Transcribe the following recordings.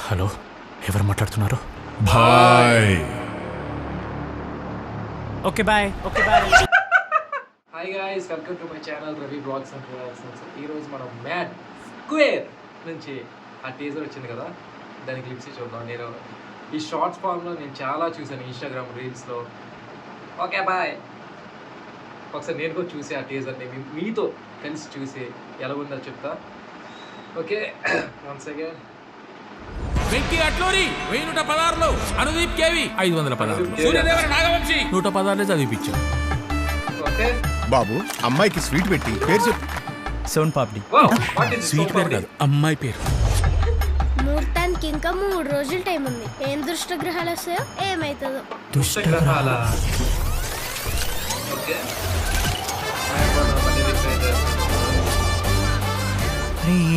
Hello, ఎవరు మాట్లాడుతున్నారు? Boy. Okay boy. Okay boy. Hi guys, welcome to my channel Ravi blogs and reactions. ఈరోజు మనం mad square నుంచి ఆ టీజర్ వచ్చింది కదా, దాని క్లిప్స్ చూద్దాం. నేను ఈ షార్ట్స్ ఫామ్లో నేను చాలా చూశాను ఇన్స్టాగ్రామ్ రీల్స్లో. ఓకే బాయ్, ఒకసారి నేను కూడా చూసి ఆ టీజర్ని మీతో కలిసి చూసి ఎలా ఉందో చెప్తా. Okay, once again Venky Atluri 1116, Anudeep KV 516, Suryadevara Nagavamsi 116 చదివిపించాం. ఓకే బాబు, అమ్మాయికి స్వీట్ పెట్టి పేరు చెప్పు. సోన్ పాపిడి. స్వీట్ పేరు కాదు, అమ్మాయి పేరు. ముహూర్తానికి ఇంకా 3 రోజులు టైం ఉంది. ఏం దుష్టగ్రహాలు వస్తాయో ఏమైతుందో. దుష్టగ్రహాల. ఓకే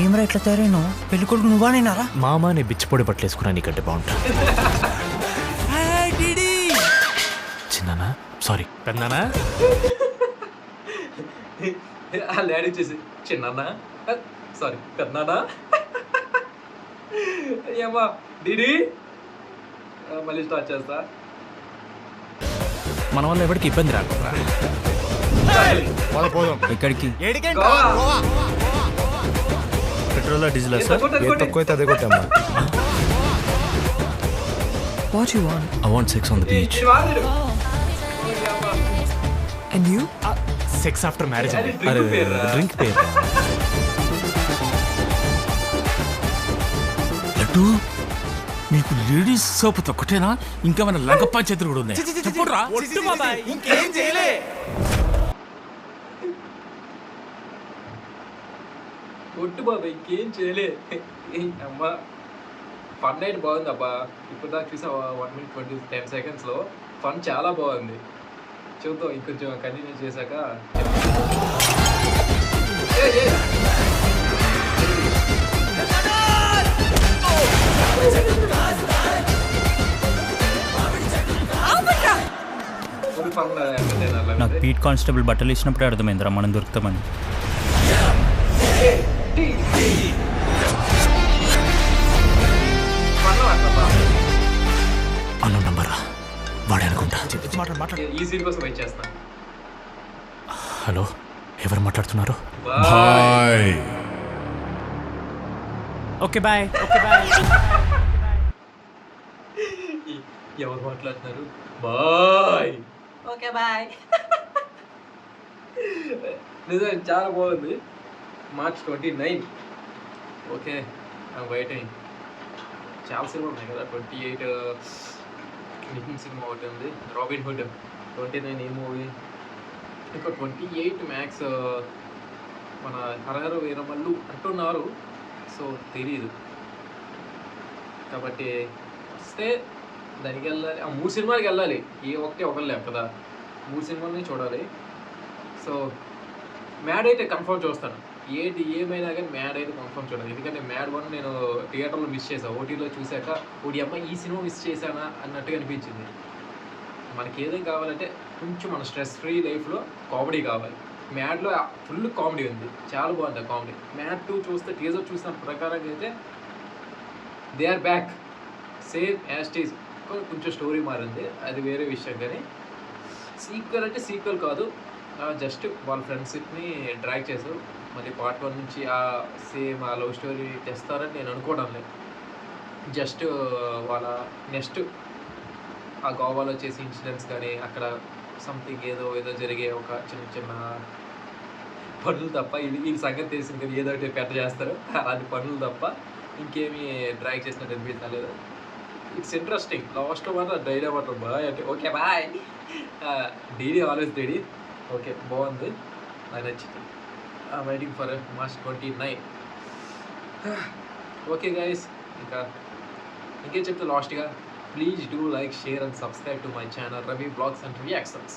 ఏమరా ఎట్లా తయారైనా పెళ్లి కొడుకు నువ్వానేనారా? మామ నీ బిచ్చిపొడి బట్టలేసుకున్నా నీకంటే బాగుంటా. చిన్నానా, సారీ పెద్దనా. ఆ డాడీ చేసి చిన్న సారీ పెద్దనా. ఏమా డీడీ, మళ్ళీ స్టార్ట్ చేస్తా. మన వల్ల ఎవరికి ఇబ్బంది రాకుండా. ఎక్కడికి? పెట్రోల్ డీజిల్ సార్, ఏ తక్కువైతే అదే కొట్టామా. What you want? I want sex on the beach. And you? Sex after marriage. అరే, drink పేరు రా. డ్రింక్ పేరు. లడ్డు, మీకు లేడీస్ సోప్ ఒక్కటేనా? ఇంకా మన లంక పంచాయతీలు కూడా ఉన్నాయి. చెప్పురా. ఇంకేం చేయలే. కొట్టు బాబా, ఇంకేం చేయలే. అమ్మా ఫన్ నైట్ బాగుంది అబ్బా. ఇప్పుడు దాకా చూసా 1 minute 10 secondsలో ఫన్ చాలా బాగుంది. చూద్దాం ఇంకొంచెం కంటిన్యూ చేశాక. నాకు పీట్ కానిస్టేబుల్ బట్టలు ఇచ్చినప్పుడే అర్థమైందిరా మనం దొరుకుతామని. అన్న నంబరా వాడే అనుకుంటా. ఈ సీన్ కోసం వెయిట్ చేస్తా. హలో, ఎవరు మాట్లాడుతున్నారు? Boy. Okay boy. Okay boy. ఎవరు మాట్లాడుతున్నారు? బాయ్. Okay boy. నిజం చాలా బాగుంది. March 29. Okay, waiting. చాలా సినిమా ఉన్నాయి కదా. 28 నితిన్ సినిమా ఒకటి ఉంది, రాబిన్ హుడ్. 29 ఈ మూవీ. ఇంకా 28 మ్యాక్స్ మన హరహర వీరమల్లు అంటున్నారు. సో తెలియదు కాబట్టి వస్తే దానికి వెళ్ళాలి. ఆ 3 సినిమాలకి వెళ్ళాలి. ఏ ఒకటే ఒకళ్ళు లేవు కదా, 3 సినిమాలని చూడాలి. సో మ్యాడ్ అయితే కన్ఫర్మ్ చూస్తాను. ఏది ఏమైనా కానీ మ్యాడ్ అయితే కన్ఫర్మ్ చూడాలి. ఎందుకంటే మ్యాడ్ 1 నేను థియేటర్లో మిస్ చేశాను. ఓటీలో చూశాక ఓడి అమ్మ ఈ సినిమా మిస్ చేశానా అన్నట్టుగా అనిపించింది. మనకి ఏదేం కావాలంటే కొంచెం మన స్ట్రెస్ ఫ్రీ లైఫ్లో కామెడీ కావాలి. మ్యాడ్లో ఫుల్ కామెడీ ఉంది, చాలా బాగుంది కామెడీ. మ్యాడ్ 2 చూస్తే టీజర్ చూసిన ప్రకారంగా అయితే they are back same as tease. కొంచెం స్టోరీ మారింది, అది వేరే విషయం. కానీ సీక్వెల్ అంటే సీక్వెల్ కాదు, జస్ట్ వాళ్ళ ఫ్రెండ్షిప్ని డ్రాగ్ చేశారు. మళ్ళీ పార్ట్ 1 నుంచి ఆ సేమ్ ఆ లవ్ స్టోరీ తెస్తారని నేను అనుకోవడం లేదు. జస్ట్ వాళ్ళ నెక్స్ట్ ఆ గోవాలో చేసే ఇన్సిడెంట్స్ కానీ అక్కడ సంథింగ్ ఏదో జరిగే ఒక చిన్న చిన్న పనులు తప్ప, ఇది సంగతి తెలిసింది కదా, ఏదో ఒకటి పెద్ద చేస్తారు. అలాంటి పనులు తప్ప ఇంకేమీ డ్రాగ్ చేసినట్టు అనిపించలేదు. It's interesting. లాస్ట్లో మాత్రం డైలీ మాత్రం బాయ్ అంటే okay boy. Daily always daily. Okay, బాగుంది, నాకు నచ్చింది. Waiting for March 29. Okay guys, ఇంకేం చెప్తే లాస్ట్గా please do like, share and subscribe to my channel Ravi blogs and reactions.